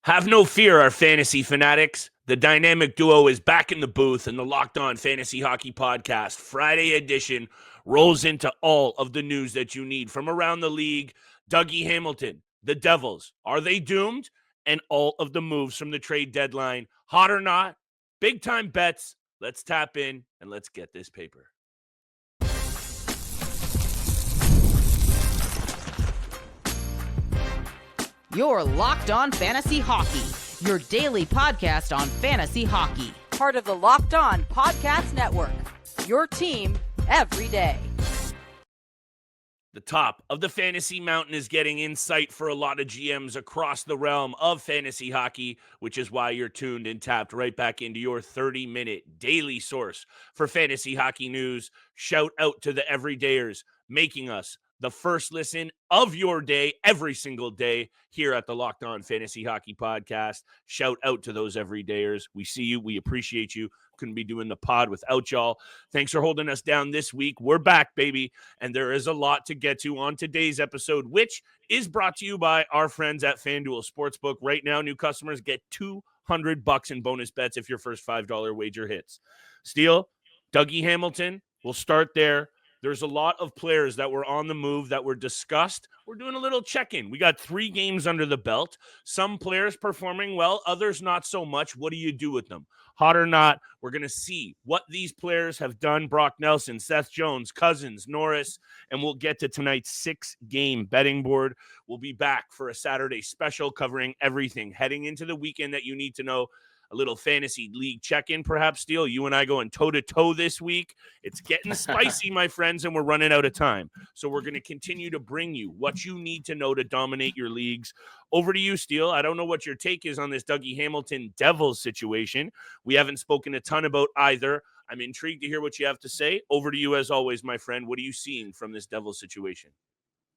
Have no fear, our fantasy fanatics. The dynamic duo is back in the booth, and the Locked On Fantasy Hockey Podcast Friday edition rolls into all of the news that you need from around the league. Dougie Hamilton, the Devils, are they doomed? And all of the moves from the trade deadline, hot or not, big time bets. Let's tap in and let's get this paper. You're Locked On Fantasy Hockey, your daily podcast on fantasy hockey. Part of the Locked On Podcast Network, your team every day. The top of the fantasy mountain is getting insight for a lot of GMs across the realm of fantasy hockey, which is why you're tuned and tapped right back into your 30-minute daily source for fantasy hockey news. Shout out to the everydayers making us the first listen of your day every single day here at the Locked On Fantasy Hockey Podcast. Shout out to those everydayers. We see you. We appreciate you. Couldn't be doing the pod without y'all. Thanks for holding us down this week. We're back, baby. And there is a lot to get to on today's episode, which is brought to you by our friends at FanDuel Sportsbook. Right now, new customers get $200 in bonus bets if your first $5 wager hits. Steele, Dougie Hamilton, we'll start there. There's a lot of players that were on the move that were discussed. We're doing a little check-in. We got 3 games under the belt. Some players performing well, others not so much. What do you do with them? Hot or not, we're going to see what these players have done. Brock Nelson, Seth Jones, Cousins, Norris, and we'll get to tonight's 6-game betting board. We'll be back for a Saturday special covering everything heading into the weekend that you need to know. A little fantasy league check-in, perhaps, Steele. You and I going toe-to-toe this week. It's getting spicy, my friends, and we're running out of time. So we're going to continue to bring you what you need to know to dominate your leagues. Over to you, Steele. I don't know what your take is on this Dougie Hamilton Devils situation. We haven't spoken a ton about either. I'm intrigued to hear what you have to say. Over to you, as always, my friend. What are you seeing from this Devils situation?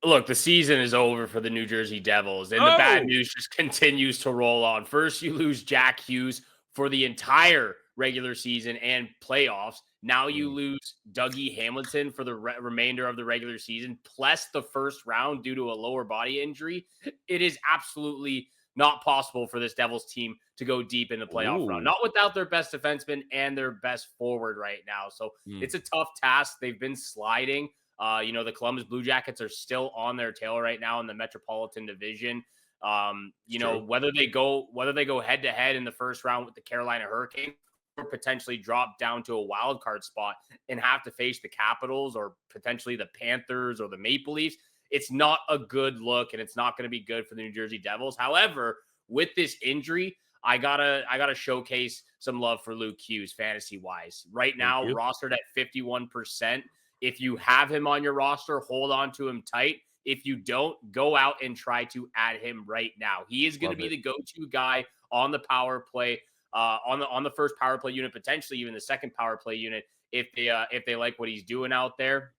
Look, the season is over for the New Jersey Devils, and the bad news just continues to roll on. First, you lose Jack Hughes for the entire regular season and playoffs. Now you lose Dougie Hamilton for the remainder of the regular season, plus the first round due to a lower body injury. It is absolutely not possible for this Devils team to go deep in the playoff round, not without their best defenseman and their best forward right now. So it's a tough task. They've been sliding. The Columbus Blue Jackets are still on their tail right now in the Metropolitan Division. Whether they go head to head in the first round with the Carolina Hurricanes or potentially drop down to a wild card spot and have to face the Capitals or potentially the Panthers or the Maple Leafs, it's not a good look, and it's not going to be good for the New Jersey Devils. However, with this injury, I gotta showcase some love for Luke Hughes fantasy wise. Right now, rostered at 51%. If you have him on your roster, hold on to him tight. If you don't, go out and try to add him right now. He is going to be the go-to guy on the power play, on the first power play unit, potentially even the second power play unit if they like what he's doing out there.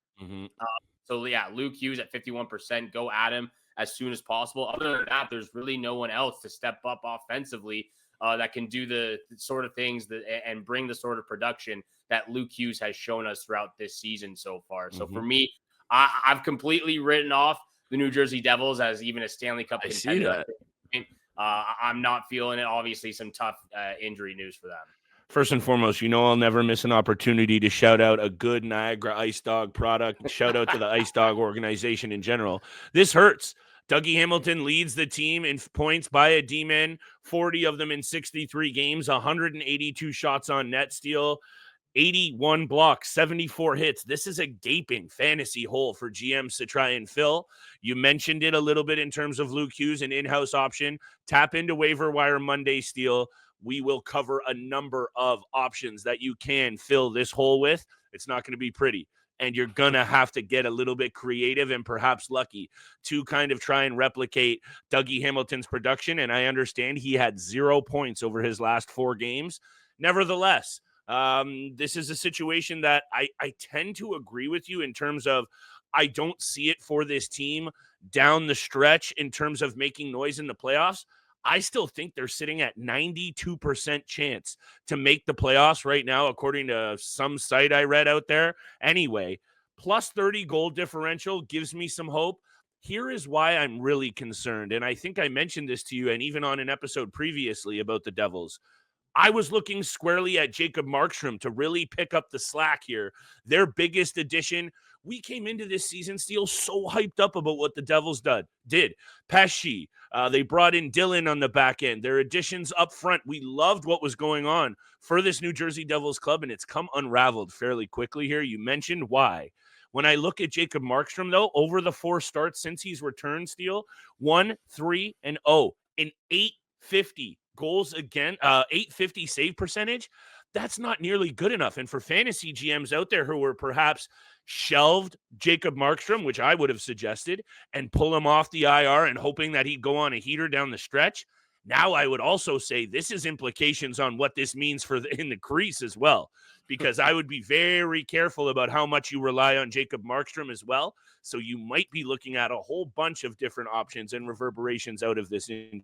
Luke Hughes at 51%, go at him as soon as possible. Other than that, there's really no one else to step up offensively that can do the sort of things and bring the sort of production that Luke Hughes has shown us throughout this season so far. So for me, I've completely written off the New Jersey Devils as even a Stanley Cup contender. I'm not feeling it. Obviously, some tough injury news for them. First and foremost, I'll never miss an opportunity to shout out a good Niagara Ice Dog product. Shout out to the Ice Dog organization in general. This hurts. Dougie Hamilton leads the team in points by a D-man, 40 of them in 63 games, 182 shots on net, Steele, 81 blocks, 74 hits. This is a gaping fantasy hole for GMs to try and fill. You mentioned it a little bit in terms of Luke Hughes, an in-house option. Tap into Waiver Wire Monday, Steele. We will cover a number of options that you can fill this hole with. It's not going to be pretty. And you're going to have to get a little bit creative and perhaps lucky to kind of try and replicate Dougie Hamilton's production. And I understand he had 0 points over his last 4 games. Nevertheless, this is a situation that I tend to agree with you in terms of I don't see it for this team down the stretch in terms of making noise in the playoffs. I still think they're sitting at 92% chance to make the playoffs right now, according to some site I read out there. Anyway, plus 30 goal differential gives me some hope. Here is why I'm really concerned. And I think I mentioned this to you and even on an episode previously about the Devils. I was looking squarely at Jacob Markstrom to really pick up the slack here. Their biggest addition. We came into this season, Steele, so hyped up about what the Devils did. Pesci, they brought in Dylan on the back end. Their additions up front, we loved what was going on for this New Jersey Devils club, and it's come unraveled fairly quickly here. You mentioned why. When I look at Jacob Markstrom, though, over the 4 starts since he's returned, Steele, 1-3-0 in 850 goals again, 850 save percentage. That's not nearly good enough. And for fantasy GMs out there who were perhaps shelved Jacob Markstrom, which I would have suggested, and pull him off the IR and hoping that he'd go on a heater down the stretch, now I would also say this is implications on what this means for in the crease as well, because I would be very careful about how much you rely on Jacob Markstrom as well. So you might be looking at a whole bunch of different options and reverberations out of this injury.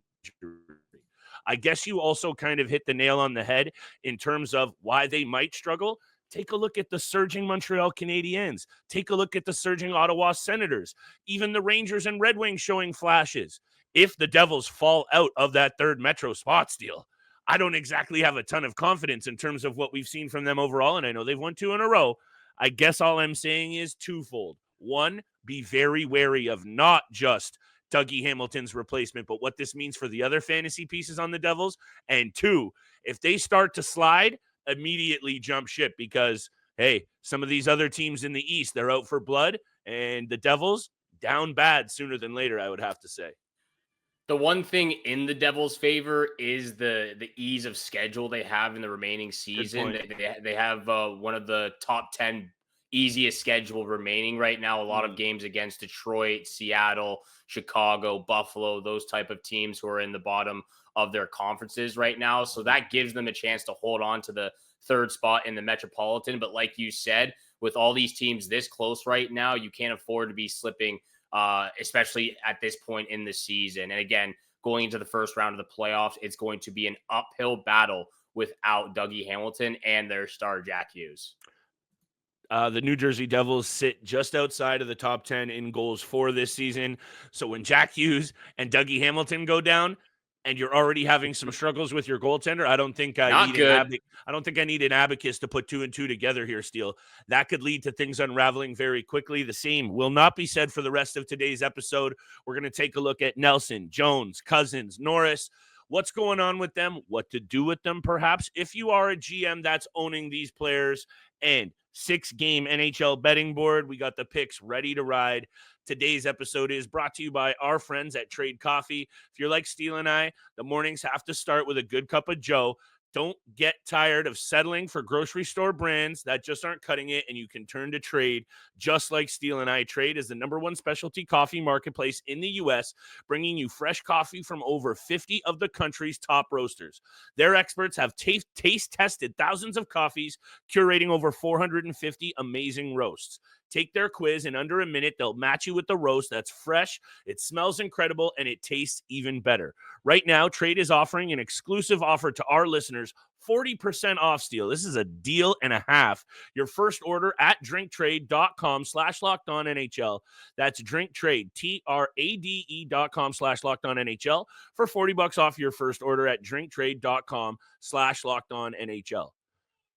I guess you also kind of hit the nail on the head in terms of why they might struggle. Take a look at the surging Montreal Canadiens. Take a look at the surging Ottawa Senators. Even the Rangers and Red Wings showing flashes. If the Devils fall out of that third Metro spot, Steele, I don't exactly have a ton of confidence in terms of what we've seen from them overall, and I know they've won 2 in a row. I guess all I'm saying is twofold. One, be very wary of not just Dougie Hamilton's replacement, but what this means for the other fantasy pieces on the Devils. And 2, if they start to slide, immediately jump ship because, hey, some of these other teams in the East, they're out for blood, and the Devils down bad sooner than later, I would have to say. The one thing in the Devils' favor is the ease of schedule they have in the remaining season. They have one of the top 10 easiest schedule remaining right now. A lot of games against Detroit, Seattle, Chicago, Buffalo, those type of teams who are in the bottom of their conferences right now. So that gives them a chance to hold on to the third spot in the Metropolitan. But like you said, with all these teams this close right now, you can't afford to be slipping, especially at this point in the season. And again, going into the first round of the playoffs, it's going to be an uphill battle without Dougie Hamilton and their star Jack Hughes. The New Jersey Devils sit just outside of the top 10 in goals for this season. So when Jack Hughes and Dougie Hamilton go down, and you're already having some struggles with your goaltender, I don't think I need an abacus to put 2 and 2 together here, Steele. That could lead to things unraveling very quickly. The same will not be said for the rest of today's episode. We're going to take a look at Nelson, Jones, Cousins, Norris. What's going on with them? What to do with them, perhaps, if you are a GM that's owning these players. And 6-game NHL betting board. We got the picks ready to ride. Today's episode is brought to you by our friends at Trade Coffee. If you're like Steele and I, the mornings have to start with a good cup of Joe. Don't get tired of settling for grocery store brands that just aren't cutting it, and you can turn to Trade. Just like Steele and I, Trade is the #1 specialty coffee marketplace in the U.S., bringing you fresh coffee from over 50 of the country's top roasters. Their experts have taste-tested thousands of coffees, curating over 450 amazing roasts. Take their quiz in under a minute. They'll match you with the roast that's fresh, it smells incredible, and it tastes even better. Right now, Trade is offering an exclusive offer to our listeners, 40% off, Steele. This is a deal and a half. Your first order at drinktrade.com/lockedonnhl. That's drinktrade, TRADE.com/lockedonnhl for $40 off your first order at drinktrade.com/lockedonnhl.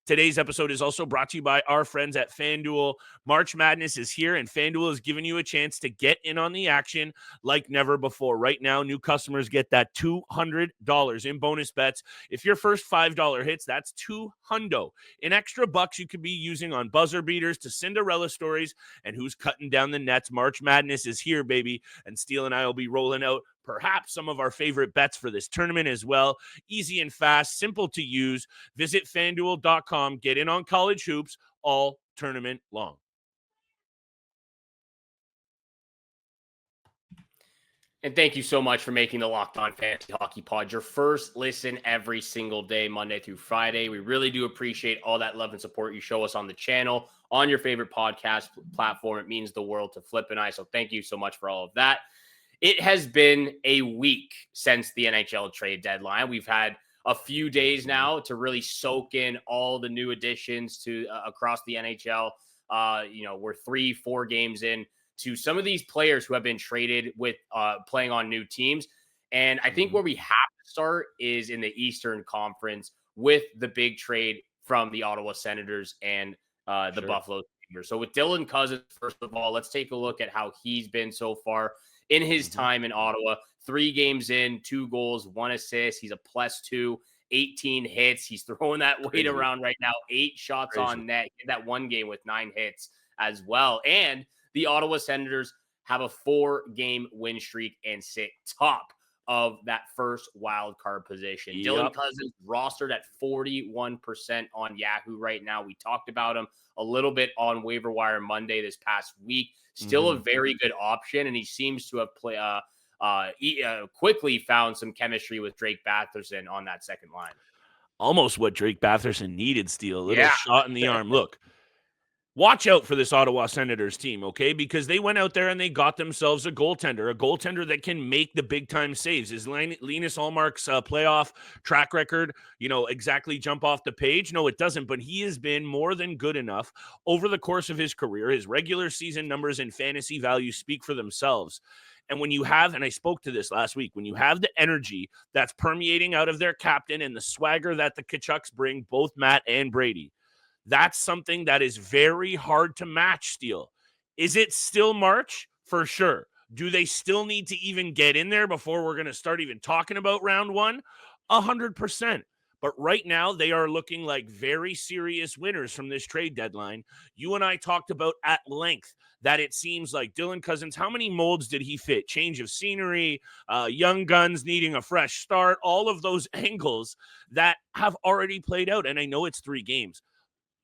Today's episode is also brought to you by our friends at FanDuel. March Madness is here, and FanDuel is giving you a chance to get in on the action like never before. Right now, new customers get that $200 in bonus bets. If your first $5 hits, that's $200 in extra bucks you could be using on buzzer beaters to Cinderella stories and who's cutting down the nets. March Madness is here, baby, and Steele and I will be rolling out perhaps some of our favorite bets for this tournament as well. Easy and fast, simple to use. Visit FanDuel.com. Get in on college hoops all tournament long. And thank you so much for making the Locked On Fantasy Hockey Pod your first listen every single day, Monday through Friday. We really do appreciate all that love and support you show us on the channel, on your favorite podcast platform. It means the world to Flip and I. So thank you so much for all of that. It has been a week since the NHL trade deadline. We've had a few days now to really soak in all the new additions to across the NHL. We're 3-4 games in to some of these players who have been traded with playing on new teams. And I think where we have to start is in the Eastern Conference with the big trade from the Ottawa Senators and the Buffalo Sabres. So with Dylan Cousins, first of all, let's take a look at how he's been so far in his time in Ottawa. 3 games in, 2 goals, 1 assist. He's a +2, 18 hits. He's throwing that weight around right now. 8 shots on net. In that 1 game with 9 hits as well. And the Ottawa Senators have a 4-game win streak and sit top of that first wild card position. Dylan Cousins rostered at 41% on Yahoo right now. We talked about him a little bit on Waiver Wire Monday this past week. Still a very good option, and he seems to have quickly found some chemistry with Drake Batherson on that second line. Almost what Drake Batherson needed, Steele. A little shot in the arm. Look, watch out for this Ottawa Senators team, okay? Because they went out there and they got themselves a goaltender that can make the big-time saves. Is Linus Ullmark's playoff track record, exactly jump off the page? No, it doesn't, but he has been more than good enough over the course of his career. His regular season numbers and fantasy value speak for themselves. And when you have, and I spoke to this last week, when you have the energy that's permeating out of their captain and the swagger that the Kachucks bring, both Matt and Brady, that's something that is very hard to match, Steele. Is it still March? For sure. Do they still need to even get in there before we're going to start even talking about round 1? 100%. But right now, they are looking like very serious winners from this trade deadline. You and I talked about at length that it seems like Dylan Cousins, how many molds did he fit? Change of scenery, young guns needing a fresh start, all of those angles that have already played out. And I know it's 3 games.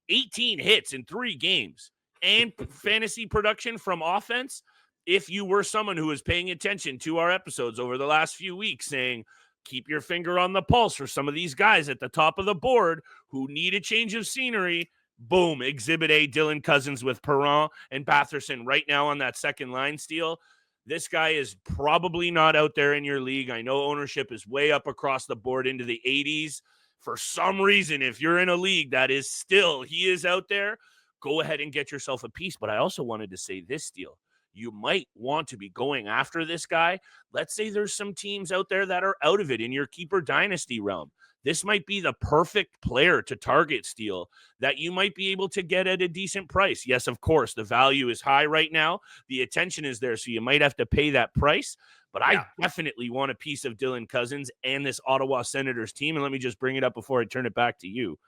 18 hits in 3 games and fantasy production from offense. If you were someone who was paying attention to our episodes over the last few weeks saying, keep your finger on the pulse for some of these guys at the top of the board who need a change of scenery, boom, Exhibit A, Dylan Cousins with Perron and Batherson right now on that second line, Steele. This guy is probably not out there in your league. I know ownership is way up across the board into the 80s. For some reason, if you're in a league that is still, he is out there, go ahead and get yourself a piece. But I also wanted to say this, Steele. You might want to be going after this guy. Let's say there's some teams out there that are out of it in your keeper dynasty realm. This might be the perfect player to target, Steele, that you might be able to get at a decent price. Yes, of course, the value is high right now. The attention is there, so you might have to pay that price. But I definitely want a piece of Dylan Cousins and this Ottawa Senators team. And let me just bring it up before I turn it back to you.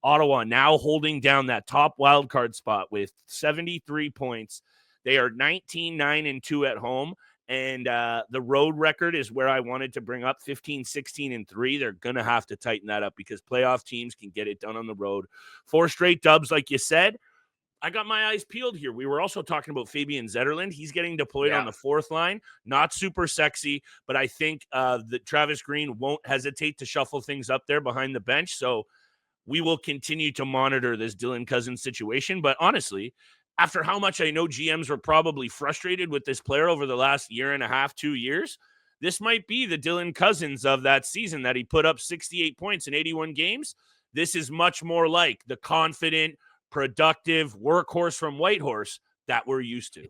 Ottawa now holding down that top wildcard spot with 73 points. They are 19-9-2 at home. And the road record is where I wanted to bring up 15-16-3. They're going to have to tighten that up because playoff teams can get it done on the road. 4 straight dubs, like you said. I got my eyes peeled here. We were also talking about Fabian Zetterlund. He's getting deployed on the 4th line. Not super sexy, but I think that Travis Green won't hesitate to shuffle things up there behind the bench. So we will continue to monitor this Dylan Cousins situation. But honestly, after how much I know GMs were probably frustrated with this player over the last year and a half, 2 years, this might be the Dylan Cousins of that season that he put up 68 points in 81 games. This is much more like the confident, productive workhorse from Whitehorse that we're used to.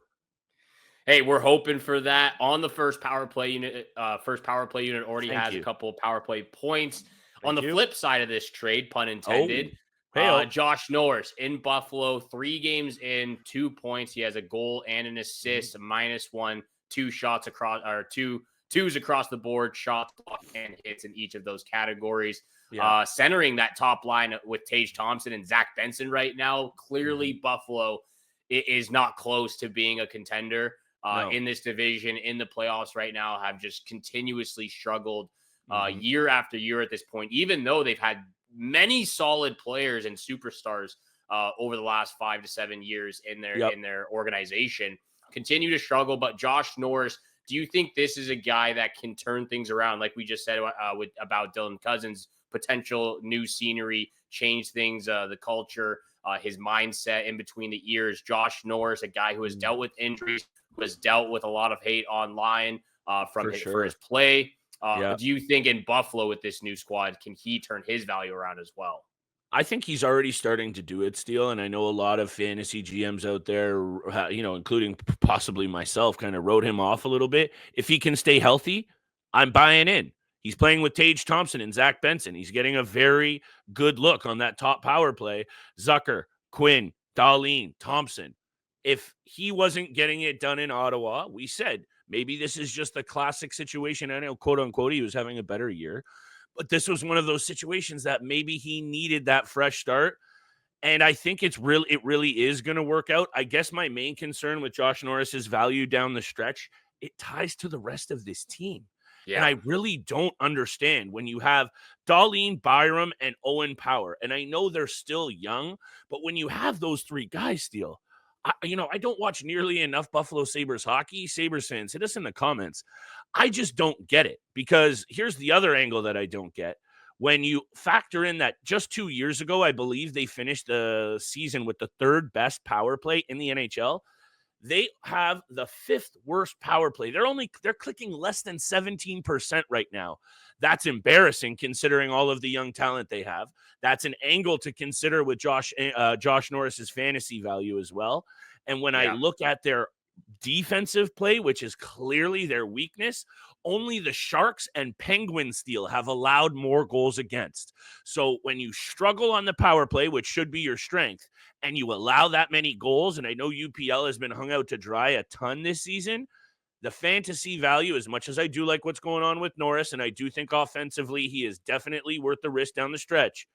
Hey, we're hoping for that on the first power play unit. Already has a couple of power play points. On the flip side of this trade, pun intended, Josh Norris in Buffalo, 3 games in, 2 points. He has a goal and an assist, -1, 2 shots across, or twos across the board, shots, blocked, and hits in each of those categories. Centering that top line with Tage Thompson and Zach Benson right now. Clearly, Buffalo is not close to being a contender in this division. In the playoffs right now, have just continuously struggled year after year at this point, even though they've had many solid players and superstars over the last 5 to 7 years in their organization. Continue to struggle, but Josh Norris, do you think this is a guy that can turn things around, like we just said about Dylan Cousins? Potential new scenery, change things, the culture, his mindset in between the ears. Josh Norris, a guy who has dealt with injuries, who has dealt with a lot of hate online for his play. Do you think in Buffalo with this new squad, can he turn his value around as well? I think he's already starting to do it, Steele, and I know a lot of fantasy GMs out there, including possibly myself, kind of wrote him off a little bit. If he can stay healthy, I'm buying in. He's playing with Tage Thompson and Zach Benson. He's getting a very good look on that top power play. Zucker, Quinn, Darlene, Thompson. If he wasn't getting it done in Ottawa, we said maybe this is just a classic situation. I know, quote unquote, he was having a better year. But this was one of those situations that maybe he needed that fresh start. And I think it really is going to work out. I guess my main concern with Josh Norris's value down the stretch, it ties to the rest of this team. And Yeah. I really don't understand when you have Darlene, Byram, and Owen Power. And I know they're still young, but when you have those three guys, Steele, I don't watch nearly enough Buffalo Sabres hockey. Sabres fans, hit us in the comments. I just don't get it, because here's the other angle that I don't get. When you factor in that just 2 years ago, I believe they finished the season with the third best power play in the NHL. They have the fifth worst power play. They're clicking less than 17% right now. That's embarrassing considering all of the young talent they have. That's an angle to consider with Josh Norris's fantasy value as well. And when I Yeah. look at their defensive play, which is clearly their weakness, only the Sharks and Penguins Steel have allowed more goals against. So when you struggle on the power play, which should be your strength, and you allow that many goals, and I know UPL has been hung out to dry a ton this season, the fantasy value, as much as I do like what's going on with Norris, and I do think offensively he is definitely worth the risk down the stretch,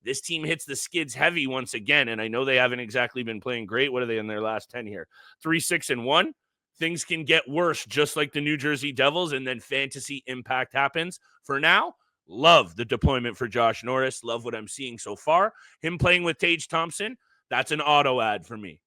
this team hits the skids heavy once again, and I know they haven't exactly been playing great. What are they in their last 10 here? 3-6-1. Things can get worse, just like the New Jersey Devils, and then fantasy impact happens. For now, love the deployment for Josh Norris. Love what I'm seeing so far. Him playing with Tage Thompson, that's an auto ad for me.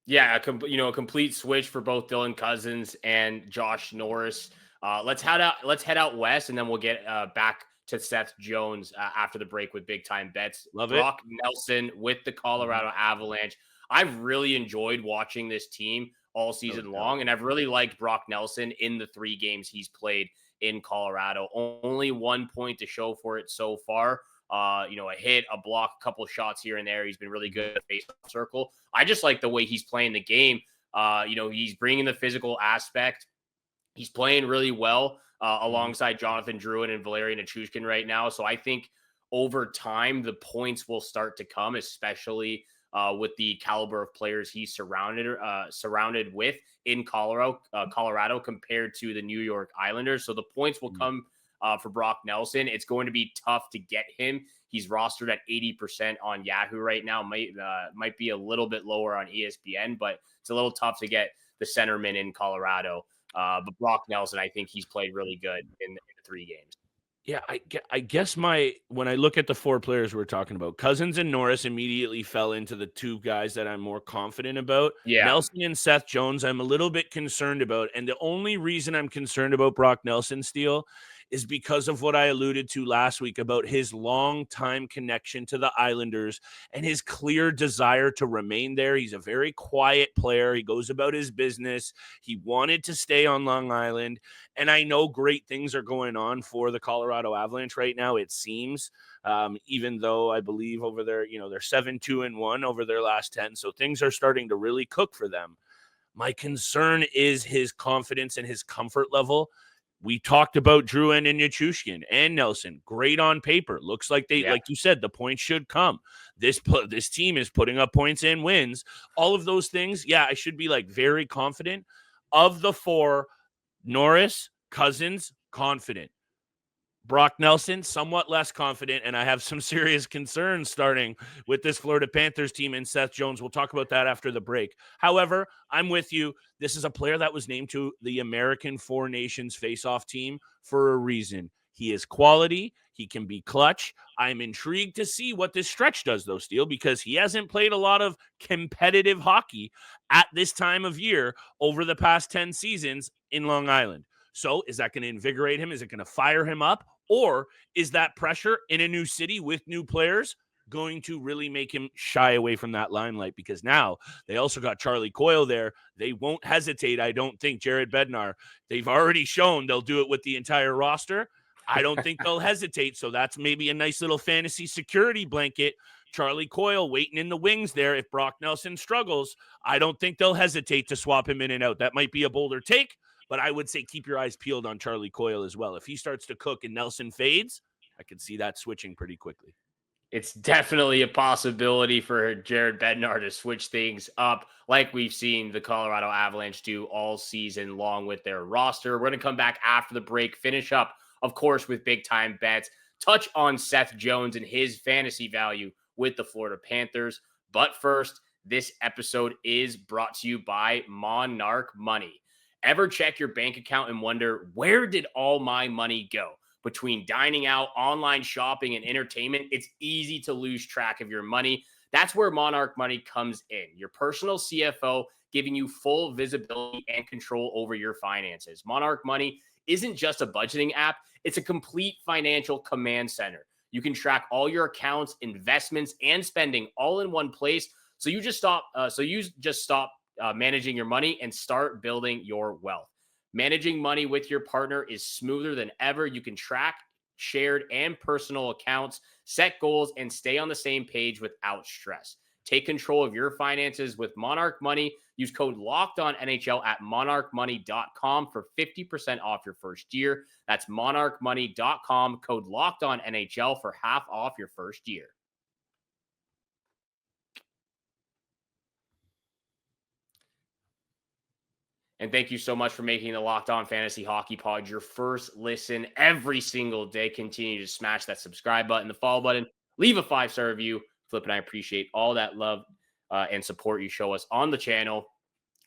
Yeah, a complete switch for both Dylan Cousins and Josh Norris. Let's head out west, and then we'll get back to Seth Jones after the break with big time bets. Love it. Brock Nelson with the Colorado Avalanche. I've really enjoyed watching this team all season long, and I've really liked Brock Nelson in the 3 games he's played in Colorado. Only 1 point to show for it so far. A hit, a block, a couple of shots here and there. He's been really good at the face-off circle. I just like the way he's playing the game. He's bringing the physical aspect. He's playing really well alongside Jonathan Drouin and Valerian Nichushkin right now. So I think over time, the points will start to come, especially with the caliber of players he's surrounded with in Colorado compared to the New York Islanders. So the points will come for Brock Nelson. It's going to be tough to get him. He's rostered at 80% on Yahoo right now. Might be a little bit lower on ESPN, but it's a little tough to get the centerman in Colorado. But Brock Nelson, I think he's played really good in the 3 games. Yeah, I guess when I look at the 4 players we're talking about, Cousins and Norris immediately fell into the 2 guys that I'm more confident about. Yeah. Nelson and Seth Jones, I'm a little bit concerned about. And the only reason I'm concerned about Brock Nelson, Steele, is because of what I alluded to last week about his long-time connection to the Islanders and his clear desire to remain there. He's a very quiet player. He goes about his business. He wanted to stay on Long Island. And I know great things are going on for the Colorado Avalanche right now, it seems, even though I believe over there, they're 7-2-1 over their last 10. So things are starting to really cook for them. My concern is his confidence and his comfort level. We talked about Drouin and Nichushkin and Nelson. Great on paper. Looks like like you said, the points should come. This team is putting up points and wins. All of those things. Yeah, I should be very confident. Of the 4, Norris, Cousins, confident. Brock Nelson, somewhat less confident, and I have some serious concerns starting with this Florida Panthers team and Seth Jones. We'll talk about that after the break. However, I'm with you. This is a player that was named to the American Four Nations face-off team for a reason. He is quality. He can be clutch. I'm intrigued to see what this stretch does, though, Steele, because he hasn't played a lot of competitive hockey at this time of year over the past 10 seasons in Long Island. So is that going to invigorate him? Is it going to fire him up? Or is that pressure in a new city with new players going to really make him shy away from that limelight? Because now they also got Charlie Coyle there. They won't hesitate, I don't think, Jared Bednar. They've already shown they'll do it with the entire roster. I don't think they'll hesitate. So that's maybe a nice little fantasy security blanket. Charlie Coyle waiting in the wings there. If Brock Nelson struggles, I don't think they'll hesitate to swap him in and out. That might be a bolder take, but I would say keep your eyes peeled on Charlie Coyle as well. If he starts to cook and Nelson fades, I could see that switching pretty quickly. It's definitely a possibility for Jared Bednar to switch things up like we've seen the Colorado Avalanche do all season long with their roster. We're going to come back after the break, finish up, of course, with big time bets, touch on Seth Jones and his fantasy value with the Florida Panthers. But first, this episode is brought to you by Monarch Money. Ever check your bank account and wonder, where did all my money go? Between dining out, online shopping, and entertainment, it's easy to lose track of your money. That's where Monarch Money comes in, your personal CFO, giving you full visibility and control over your finances. Monarch Money isn't just a budgeting app, it's a complete financial command center. You can track all your accounts, investments, and spending all in one place. So you just stop managing your money and start building your wealth. Managing money with your partner is smoother than ever. You can track shared and personal accounts, set goals, and stay on the same page without stress. Take control of your finances with Monarch Money. Use code LOCKEDONNHL at monarchmoney.com for 50% off your first year. That's monarchmoney.com, code LOCKEDONNHL for half off your first year. And thank you so much for making the Locked On Fantasy Hockey Pod your first listen every single day. Continue to smash that subscribe button, the follow button, leave a 5-star review. Flip and I appreciate all that love and support you show us on the channel.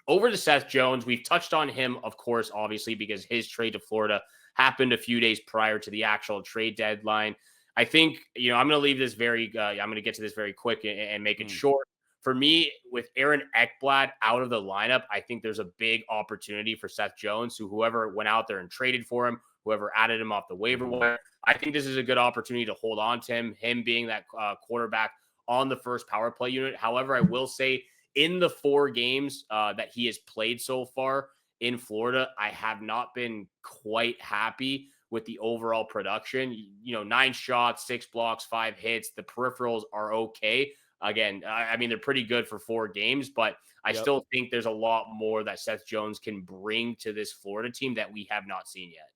Over to Seth Jones. We've touched on him, of course, obviously, because his trade to Florida happened a few days prior to the actual trade deadline. I think, I'm going to leave this I'm going to get to this very quick and make it short. For me, with Aaron Ekblad out of the lineup, I think there's a big opportunity for Seth Jones, whoever went out there and traded for him, whoever added him off the waiver wire. I think this is a good opportunity to hold on to him being that quarterback on the first power play unit. However, I will say in the 4 games that he has played so far in Florida, I have not been quite happy with the overall production. 9 shots, 6 blocks, 5 hits. The peripherals are okay. Again, I mean, they're pretty good for 4 games, but I still think there's a lot more that Seth Jones can bring to this Florida team that we have not seen yet.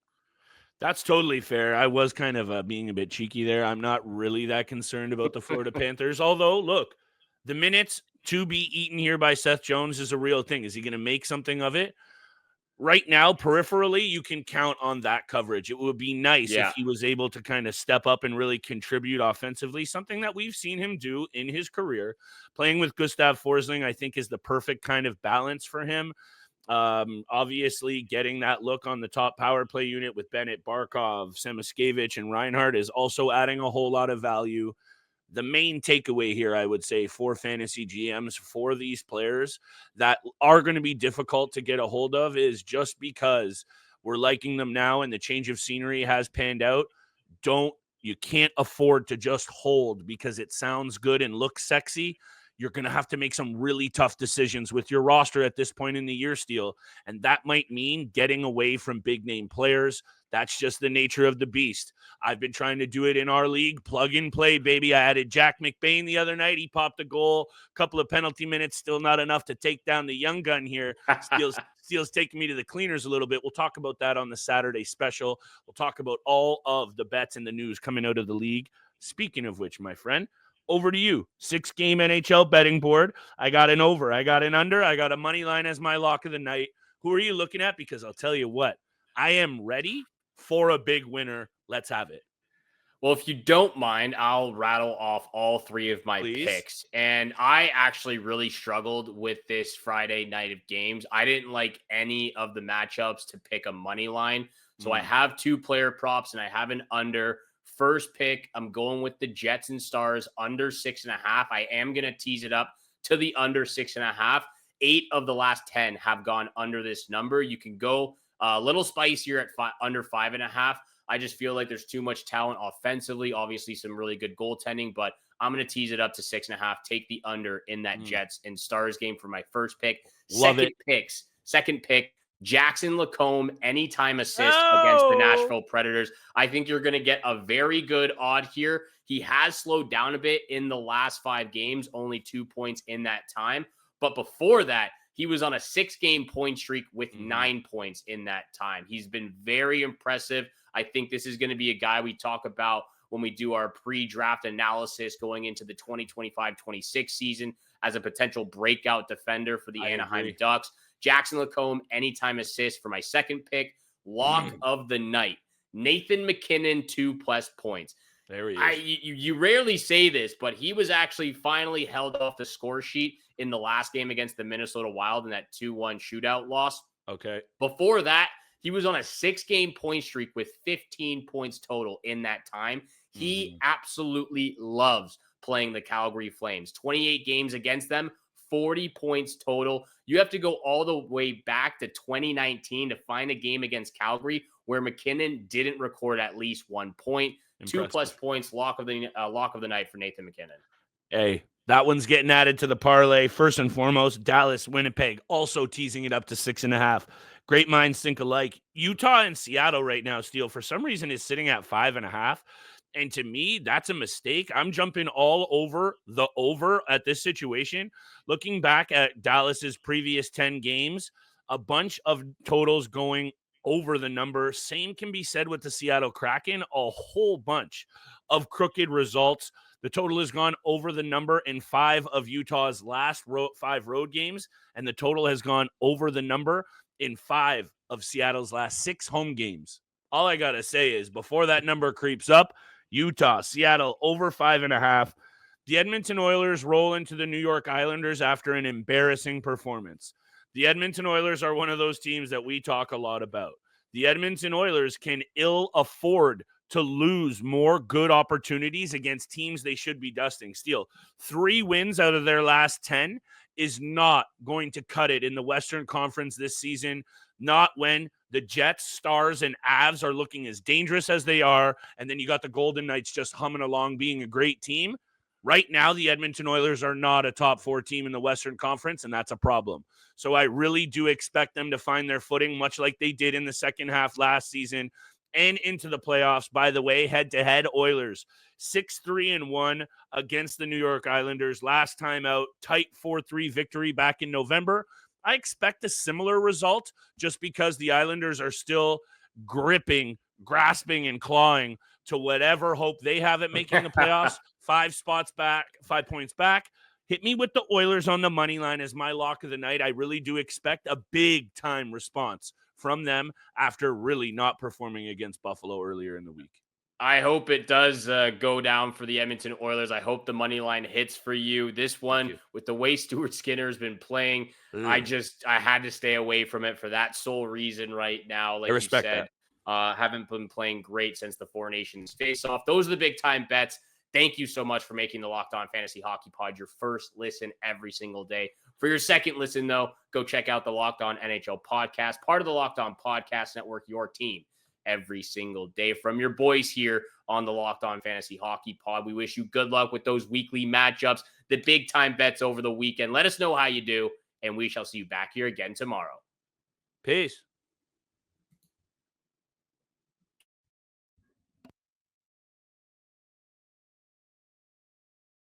That's totally fair. I was kind of being a bit cheeky there. I'm not really that concerned about the Florida Panthers. Although, look, the minutes to be eaten here by Seth Jones is a real thing. Is he going to make something of it? Right now, peripherally, you can count on that coverage. It would be nice if he was able to kind of step up and really contribute offensively, something that we've seen him do in his career. Playing with Gustav Forsling, I think, is the perfect kind of balance for him. Obviously, getting that look on the top power play unit with Bennett, Barkov, Semiskevich, and Reinhardt is also adding a whole lot of value. The main takeaway here, I would say, for fantasy GMs, for these players that are going to be difficult to get a hold of, is just because we're liking them now and the change of scenery has panned out, you can't afford to just hold because it sounds good and looks sexy. You're going to have to make some really tough decisions with your roster at this point in the year, Steele. And that might mean getting away from big name players. That's just the nature of the beast. I've been trying to do it in our league. Plug and play, baby. I added Jack McBain the other night. He popped a goal, a couple of penalty minutes, still not enough to take down the young gun here. Steele's taking me to the cleaners a little bit. We'll talk about that on the Saturday special. We'll talk about all of the bets and the news coming out of the league. Speaking of which, my friend, over to you. 6-game NHL betting board. I got an over. I got an under. I got a money line as my lock of the night. Who are you looking at? Because I'll tell you what, I am ready for a big winner. Let's have it. Well, if you don't mind, I'll rattle off all 3 of my picks. And I actually really struggled with this Friday night of games. I didn't like any of the matchups to pick a money line. So I have 2 player props and I have an under. First pick, I'm going with the Jets and Stars under 6.5. I am going to tease it up to the under 6.5. 8 of the last 10 have gone under this number. You can go a little spicier at under 5.5. I just feel like there's too much talent offensively. Obviously, some really good goaltending, but I'm going to tease it up to 6.5. Take the under in that Jets and Stars game for my first pick. Second pick, Jackson Lacombe, anytime assist against the Nashville Predators. I think you're going to get a very good odd here. He has slowed down a bit in the last 5 games, only 2 points in that time. But before that, he was on a 6-game point streak with 9 points in that time. He's been very impressive. I think this is going to be a guy we talk about when we do our pre-draft analysis going into the 2025-26 season as a potential breakout defender for the Anaheim Ducks. Jackson Lacombe, anytime assist for my second pick. Lock of the night, Nathan MacKinnon, 2+ points. There he is. You rarely say this, but he was actually finally held off the score sheet in the last game against the Minnesota Wild in that 2-1 shootout loss. Okay. Before that, he was on a 6-game point streak with 15 points total in that time. He absolutely loves playing the Calgary Flames. 28 games against them, 40 points total. You have to go all the way back to 2019 to find a game against Calgary where MacKinnon didn't record at least 1 point. Impressive. 2+ points, lock of the night for Nathan MacKinnon. Hey, that one's getting added to the parlay. First and foremost, Dallas, Winnipeg, also teasing it up to 6.5. Great minds think alike. Utah and Seattle right now, Steele, for some reason is sitting at 5.5. And to me, that's a mistake. I'm jumping all over the over at this situation. Looking back at Dallas's previous 10 games, a bunch of totals going over the number. Same can be said with the Seattle Kraken, a whole bunch of crooked results. The total has gone over the number in 5 of Utah's last 5 road games, and the total has gone over the number in 5 of Seattle's last 6 home games. All I got to say is before that number creeps up, Utah, Seattle, over 5.5. The Edmonton Oilers roll into the New York Islanders after an embarrassing performance. The Edmonton Oilers are one of those teams that we talk a lot about. The Edmonton Oilers can ill afford to lose more good opportunities against teams they should be dusting. Steele, 3 wins out of their last 10 is not going to cut it in the Western Conference this season, not when the Jets, Stars, and Avs are looking as dangerous as they are, and then you got the Golden Knights just humming along being a great team. Right now, the Edmonton Oilers are not a top 4 team in the Western Conference, and that's a problem. So I really do expect them to find their footing, much like they did in the second half last season and into the playoffs. By the way, head-to-head, Oilers 6-3-1 against the New York Islanders. Last time out, tight 4-3 victory back in November. I expect a similar result just because the Islanders are still grasping, and clawing to whatever hope they have at making the playoffs. 5 points back. Hit me with the Oilers on the money line as my lock of the night. I really do expect a big-time response from them after really not performing against Buffalo earlier in the week. I hope it does go down for the Edmonton Oilers. I hope the money line hits for you. This one, with the way Stuart Skinner has been playing, I had to stay away from it for that sole reason right now. Like I respect you said, haven't been playing great since the Four Nations face-off. Those are the big-time bets. Thank you so much for making the Locked On Fantasy Hockey Pod your first listen every single day. For your second listen, though, go check out the Locked On NHL podcast, part of the Locked On Podcast Network, your team every single day. From your boys here on the Locked On Fantasy Hockey Pod, we wish you good luck with those weekly matchups, the big-time bets over the weekend. Let us know how you do, and we shall see you back here again tomorrow. Peace.